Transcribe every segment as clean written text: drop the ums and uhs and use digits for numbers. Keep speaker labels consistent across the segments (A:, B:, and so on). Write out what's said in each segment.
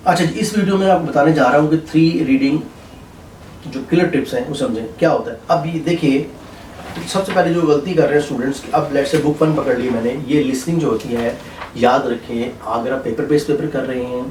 A: अच्छा, इस वीडियो में आपको बताने जा रहा हूँ कि 3 रीडिंग जो किलर टिप्स हैं वो समझें क्या होता है। अब ये देखिए, सबसे पहले जो गलती कर रहे हैं स्टूडेंट्स, अब लेट्स से बुक 1 पकड़ ली मैंने, ये लिसनिंग जो होती है याद रखें, अगर आप पेपर बेस्ड पेपर कर रहे हैं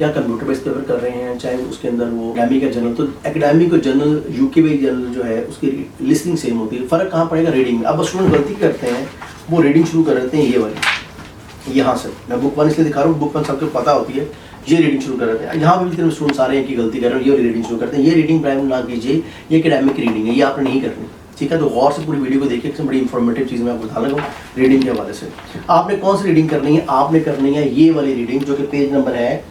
A: या कंप्यूटर बेस्ड पेपर कर रहे हैं, चाहे उसके अंदर वो एकेडमिक का जनरल, तो एकेडमिक और जनरल यूके वाइज जनरल जो है उसकी लिसनिंग सेम होती है। फ़र्क कहाँ पड़ेगा? रीडिंग में। अब स्टूडेंट गलती करते हैं, वो रीडिंग शुरू कर देते हैं ये वाली, यहाँ से मैं बुक 1 इसलिए दिखा रहा हूँ, बुक 1 सबको पता होती है, ये रीडिंग शुरू कर देते हैं। यहाँ पे भी स्टूडेंट सारे एक ही गलती कर रहे हैं, ये रीडिंग शुरू करते हैं। ये रीडिंग प्राइम ना कीजिए, ये एकेडमिक रीडिंग है, ये आपने नहीं करनी, ठीक है। तो गौर से पूरी वीडियो को देखिए, इसमें बड़ी इंफॉर्मेटिव चीज़ मैं आपको बता लगा रीडिंग के हवाले से। आपने कौन सी रीडिंग करनी है? आपने करनी है ये वाली रीडिंग, जो कि पेज नंबर है,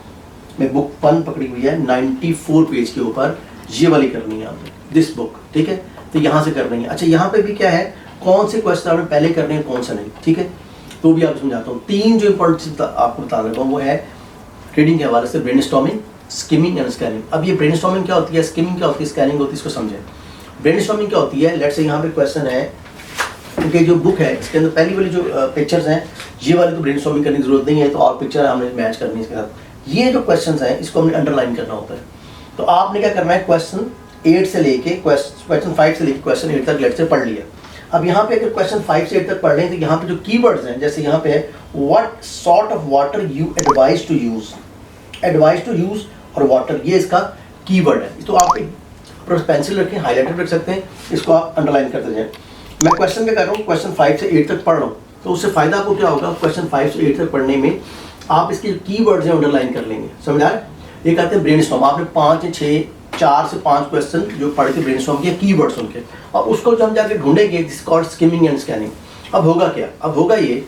A: मैं बुक 1 पकड़ी हुई है 94 पेज के ऊपर, ये वाली करनी है आपने, दिस बुक, ठीक है। तो यहाँ से करनी है। अच्छा, यहाँ पे भी क्या है, कौन से क्वेश्चन आपने पहले करने हैं, कौन सा नहीं, ठीक है। तो भी आप समझाता हूँ। 3 जो इंपॉर्टेंट चीज़ आपको बता लगा वो है रीडिंग के हवाले से, ब्रेनस्टॉर्मिंग, स्किमिंग एंड स्कैनिंग। अब ये ब्रेनस्टॉर्मिंग क्या होती है, स्किमिंग क्या होती है, स्कैनिंग होती है, इसको समझें। ब्रेनस्टॉर्मिंग क्या होती है, लेट्स से यहाँ पे क्वेश्चन है, क्योंकि जो बुक है इसके अंदर पहली वाली जो पिक्चर्स हैं, ये वाली तो ब्रेनस्टॉर्मिंग करने की जरूरत नहीं है, तो और पिक्चर हमने मैच करनी है इसके साथ। ये जो क्वेश्चंस हैं इसको हमने अंडरलाइन करना होता है। तो आपने क्या करना है, क्वेश्चन 8 से लेके क्वेश्चन 5 से लेके क्वेश्चन 8 तक लेट्स से पढ़ लिया। अब यहाँ पे अगर क्वेश्चन 5 से 8 तक पढ़ लें तो यहाँ पे जो कीवर्ड्स हैं, जैसे यहाँ पे है what sort of water you advise to use, advise to use और वाटर, ये इसका कीवर्ड है। तो आप एक पेंसिल रखें, हाईलाइटर रख सकते हैं, इसको आप अंडरलाइन करते जाएं। मैं क्वेश्चन क्या कर रहा हूँ, क्वेश्चन 5 से 8 तक पढ़ रहा हूँ, तो उससे फायदा आपको क्या होगा, क्वेश्चन 5 से 8 तक पढ़ने में आप इसके जो कीवर्ड्स हैं अंडरलाइन कर लेंगे, समझ आ रहा है। ये कहते हैं ब्रेनस्टॉर्म। आपने 4 से 5 क्वेश्चन जो पढ़ के ब्रेनस्टॉर्म किया कीवर्ड्स उनके, और उसको जब हम जाके ढूंढेंगे, this called skimming and scanning. अब होगा क्या, अब होगा ये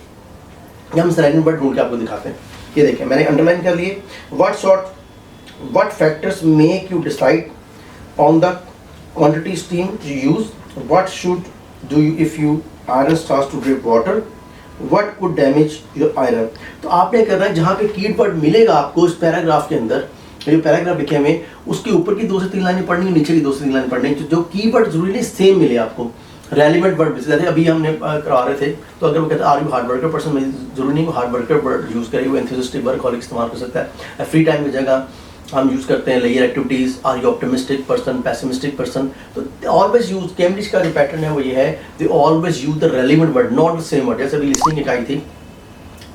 A: हम सिलेक्ट वर्ड ढूंढ के आपको दिखाते हैं। ये देखें, मैंने अंडरलाइन कर लिए, what factors make you decide on the quantity steam you use, what should do you if you iron starts to drip water, what could damage your iron। तो आपने करना है, जहाँ पे कीवर्ड मिलेगा आपको इस पैराग्राफ के अंदर, जो पैराग्राफ लिखे हुए उसके ऊपर की 2 से 3 लाइनें पढ़नी, नीचे की 2 से 3 लाइनें पढ़नी, जो कीवर्ड जरूरी नहीं सेम मिले आपको, रेलिवेंट वर्ड। जैसे अभी हमने करा रहे थे, तो अगर वो कहते हैं are you hard worker person, जरूरी नहीं वो हार्ड वर्कर वर्ड यूज़ करे, वो एंथुसियास्टिक वर्कहॉलिक इस्तेमाल कर सकता है। फ्री टाइम की जगह हम यूज़ करते हैं लेयर activities, are you optimistic person, pessimistic person. तो ऑलवेज यूज, कैम्ब्रिज का जो पैटर्न है वो ये है, they always use the relevant word, not the same word. जैसे अभी लिसनिंग एक आई थी,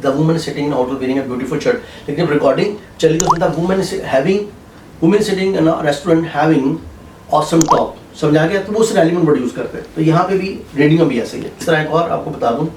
A: the woman sitting in hotel wearing a beautiful shirt, लेकिन रिकॉर्डिंग चली तो उसमें था women sitting in a restaurant having awesome top, समझा गया। तो वो उस रेलिवेंट वर्ड यूज़ करते हैं। तो यहाँ पे भी रीडिंग में भी ऐसे ही है। इस तरह एक और आपको बता दूँ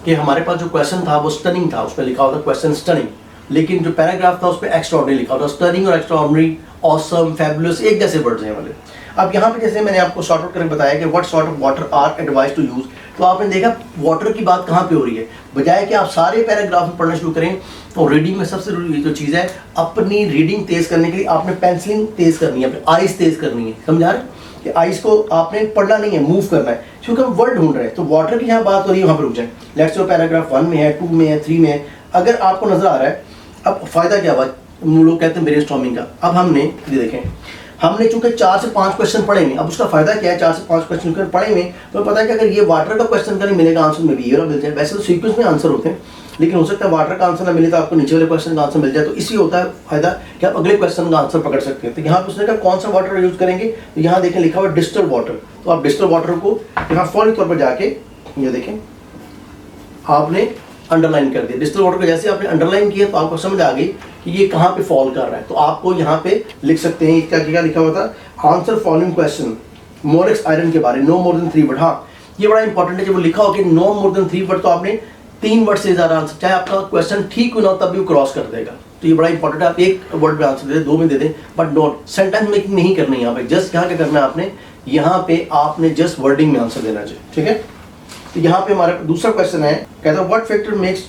A: कि हमारे पास जो क्वेश्चन था वो स्टनिंग था, उस पर लिखा होता क्वेश्चन स्टनिंग, लेकिन जो पैराग्राफ था उस पर एक्स्ट्राऑर्डिनरी लिखा होता। स्टनिंग और एक्स्ट्राऑर्डिनरी, ऑसम, फैबुलस एक जैसे वर्ड्स हैं वाले। अब यहाँ पे जैसे मैंने आपको शॉर्ट आउट करके बताया कि what sort of water are advise to use, तो आपने देखा वाटर की बात कहाँ पे हो रही है, बजाय कि आप सारे पैराग्राफ में पढ़ना शुरू करें। और रीडिंग में सबसे जरूरी जो चीज़ है, अपनी रीडिंग तेज करने के लिए आपने पेंसिलिंग तेज करनी है, अपनी आइज तेज करनी है, समझा रहे कि आइज को आपने पढ़ना नहीं है, मूव करना है, क्योंकि हम वर्ड ढूंढ रहे हैं। तो वाटर की यहाँ बात हो रही है, वहाँ पर रुक जाए। लेट्स से पैराग्राफ 1 में है, 2 में है, 3 में है, अगर आपको नजर आ रहा है। अब फायदा क्या हुआ, लोग कहते हैं ब्रेनस्टॉर्मिंग का। अब हमने ये देखें, हमने चूंकि 4 से 5 क्वेश्चन पढ़े हुए, अब उसका फायदा क्या है, 4 से 5 क्वेश्चन पढ़े हुए, तो पता है कि अगर ये वाटर का क्वेश्चन का नहीं मिलेगा आंसर में भी ये मिल जाए। वैसे तो सीक्वेंस में आंसर होते हैं, लेकिन हो सकता है वाटर का आंसर ना मिले तो आपको नीचे वाले क्वेश्चन का आंसर मिल जाए। तो इसी होता है फायदा कि आप अगले क्वेश्चन का आंसर पकड़ सकते हैं। तो यहाँ पे उसने कहा कौन सा वाटर यूज करेंगे, तो यहाँ देखें लिखा हुआ डिस्टिल्ड वाटर। तो आप डिस्टिल्ड वाटर को यहाँ फौरी तौर पर जाके ये देखें, आपने अंडरलाइन कर दिया। डिस्टिल्ड वाटर को जैसे आपने अंडरलाइन किया तो आपको समझ आ गई कि ये कहाँ पे फॉल कर रहा है। तो आपको यहाँ पे लिख सकते हैं, इसका क्या लिखा हुआ था, आंसर फॉलोइंग क्वेश्चन, मोरेक्स आयरन के बारे, नो मोर देन 3 वर्ड। हाँ, ये बड़ा इंपॉर्टेंट है, जब वो लिखा हो कि नो मोर देन 3 वर्ड, तो आपने 3 वर्ड से ज़्यादा आंसर, चाहे आपका क्वेश्चन ठीक हो ना तब भी वो क्रॉस कर देगा। तो ये बड़ा इंपॉर्टेंट है, आप 1 वर्ड में आंसर दे दें, 2 में दे दें, बट नॉट सेंटेंस मेकिंग नहीं करनी है यहाँ पे। जस्ट यहाँ क्या करना है आपने, यहाँ पे आपने जस्ट वर्डिंग में आंसर देना चाहिए, ठीक है। तो यहाँ पे हमारा दूसरा क्वेश्चन है, कहता है what factor makes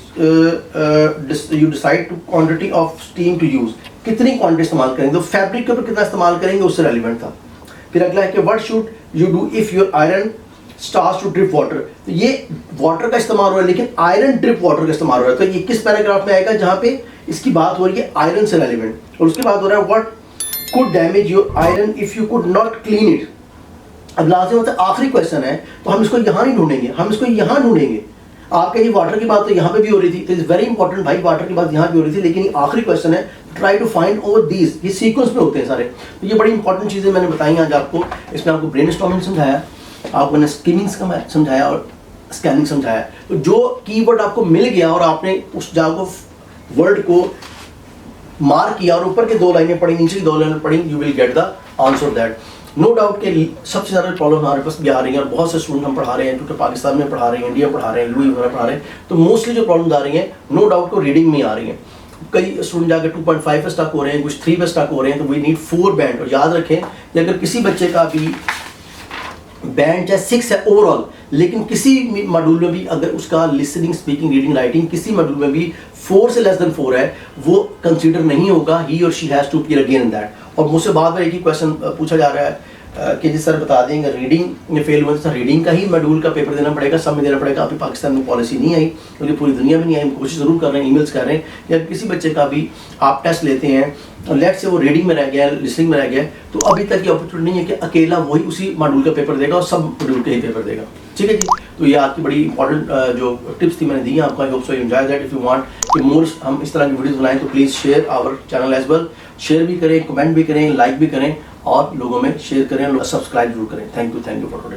A: you decide to quantity of steam to use, कितनी क्वांटिटी इस्तेमाल करेंगे, तो फैब्रिक के ऊपर कितना इस्तेमाल करेंगे उससे रेलिवेंट था। फिर अगला है कि what should you do if your iron starts to drip water, तो ये वाटर का इस्तेमाल हो रहा है, लेकिन आयरन ड्रिप वाटर का इस्तेमाल हो रहा है। तो ये किस पैराग्राफ में आएगा, जहाँ पे इसकी बात हो रही है आयरन से रेलिवेंट, और उसके बाद हो रहा है what could damage your iron if you could not clean it. अब लास्ट में आखिरी क्वेश्चन है, तो हम इसको यहाँ नहीं ढूंढेंगे, हम इसको यहाँ ढूंढेंगे। आपके ये वाटर की बात तो यहाँ पे भी हो रही थी, तो इज वेरी इंपॉर्टेंट भाई, वाटर की बात यहाँ भी हो रही थी, लेकिन ये आखिरी क्वेश्चन है, try to find over these, ये सीक्वेंस में होते हैं सारे। तो ये बड़ी इंपॉर्टेंट चीज़ें मैंने बताई आज आपको। इसमें आपको ब्रेन स्टॉर्मिंग समझाया, आपको मैंने स्किमिंग समझाया और स्कैनिंग समझाया। तो जो कीवर्ड आपको मिल गया और आपने उस जागो वर्ड को मार्क किया और ऊपर के 2 लाइनें पढ़ी, नीचे की 2 लाइनें पढ़ी, you will get the answer that. No doubt के सबसे ज़्यादा प्रॉब्लम हमारे पास भी आ रही है और बहुत से स्टूडेंट हम पढ़ा रहे हैं, क्योंकि पाकिस्तान में पढ़ा रहे हैं, इंडिया में पढ़ा रहे हैं, यूएई में पढ़ा रहे हैं, तो मोस्टली जो प्रॉब्लम आ रही हैं नो डाउट को रीडिंग में आ रही हैं। कई स्टूडेंट जाकर 2.5 पे स्टक हो रहे हैं, कुछ 3 पे स्टक हो रहे हैं, तो वी नीड 4 बैंड। और याद रखें कि अगर किसी बच्चे का भी बैंड चाहे 6 है ओवरऑल, लेकिन किसी मॉड्यूल में भी अगर उसका लिसनिंग, स्पीकिंग, रीडिंग, राइटिंग किसी मॉड्यूल में भी 4 से लेस देन 4 है, वो कंसीडर नहीं होगा, ही और she has to appear again in that. और मुझसे बाद में एक ही क्वेश्चन पूछा जा रहा है कि जिस सर बता देंगे रीडिंग में फेल हुआ तो रीडिंग का ही मॉड्यूल का पेपर देना पड़ेगा, सब में देना पड़ेगा। अभी पाकिस्तान में पॉलिसी नहीं आई, क्योंकि पूरी दुनिया में नहीं आई। हम कोशिश ज़रूर कर रहे हैं, ईमेल्स कर रहे हैं कि अगर किसी बच्चे का भी आप टेस्ट लेते हैं और लेट से वो रीडिंग में रह गया, लिसनिंग में रह गया, तो अभी तक ये अपॉर्चुनिटी नहीं है कि अकेला वही उसी मॉड्यूल का पेपर देगा और सब मॉड्यूल के ही पेपर देगा। ठीक है जी, तो ये आपकी बड़ी इंपॉर्टेंट जो टिप्स थी मैंने दी हैं आपको। I hope so you enjoy that. If you want कि मोर हम इस तरह की वीडियोस बनाएं तो please share our channel as well. Share भी करें, कमेंट भी करें, लाइक भी करें और लोगों में शेयर करें, सब्सक्राइब जरूर करें। Thank you for today.